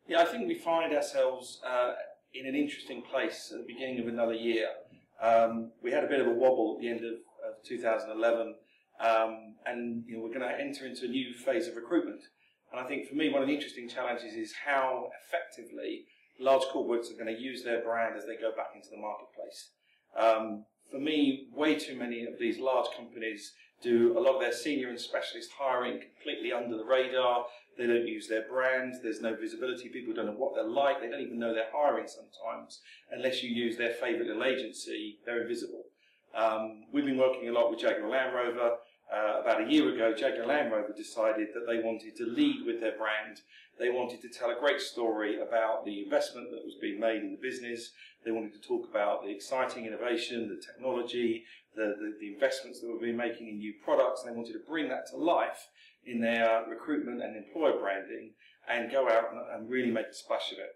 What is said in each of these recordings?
Yeah, I think we find ourselves in an interesting place at the beginning of another year. We had a bit of a wobble at the end of 2011, and we're going to enter into a new phase of recruitment. And I think for me, one of the interesting challenges is how effectively large corporates are going to use their brand as they go back into the marketplace. For me, way too many of these large companies do a lot of their senior and specialist hiring completely under the radar. They don't use their brand. There's no visibility. People don't know what they're like. They don't even know they're hiring sometimes. Unless you use their favourite little agency, they're invisible. We've been working a lot with Jaguar Land Rover. About a year ago, Jaguar Land Rover decided that they wanted to lead with their brand. They wanted to tell a great story about the investment that was being made in the business. They wanted to talk about the exciting innovation, the technology, the investments that we've been making in new products. And they wanted to bring that to life in their recruitment and employer branding and go out and really make a splash of it.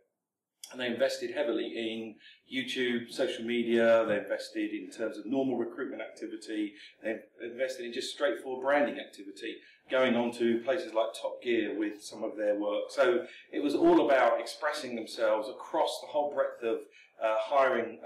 And they invested heavily in YouTube, social media. They invested in terms of normal recruitment activity. They invested in just straightforward branding activity, going on to places like Top Gear with some of their work. So it was all about expressing themselves across the whole breadth of hiring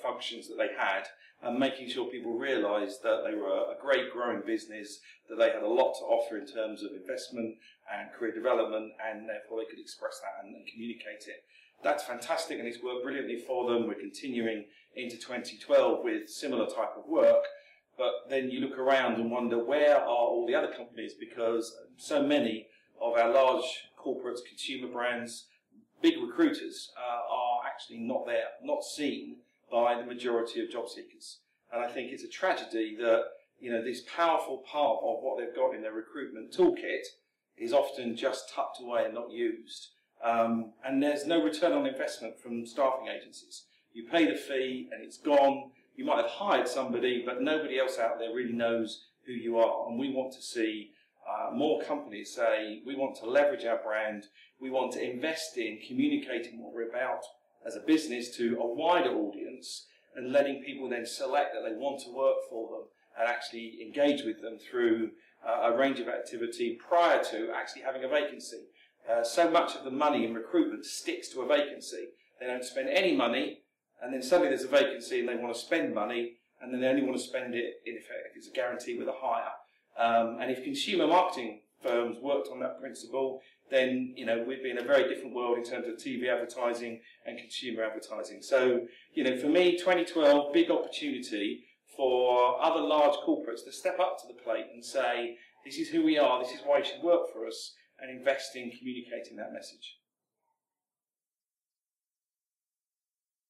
functions that they had, and making sure people realised that they were a great growing business, that they had a lot to offer in terms of investment and career development, and therefore they could express that and communicate it. That's fantastic, and it's worked brilliantly for them. We're continuing into 2012 with similar type of work, but then you look around and wonder, where are all the other companies? Because so many of our large corporates, consumer brands, big recruiters are actually not there, not seen by the majority of job seekers. And I think it's a tragedy that this powerful part of what they've got in their recruitment toolkit is often just tucked away and not used. And there's no return on investment from staffing agencies. You pay the fee and it's gone. You might have hired somebody, but nobody else out there really knows who you are. And we want to see more companies say, we want to leverage our brand. We want to invest in communicating what we're about as a business to a wider audience, and letting people then select that they want to work for them and actually engage with them through a range of activity prior to actually having a vacancy. So much of the money in recruitment sticks to a vacancy. They don't spend any money, and then suddenly there's a vacancy and they want to spend money, and then they only want to spend it if it's a guarantee with a hire. And if consumer marketing firms worked on that principle, then we'd be in a very different world in terms of TV advertising and consumer advertising. So for me, 2012, big opportunity for other large corporates to step up to the plate and say, this is who we are, this is why you should work for us, and invest in communicating that message.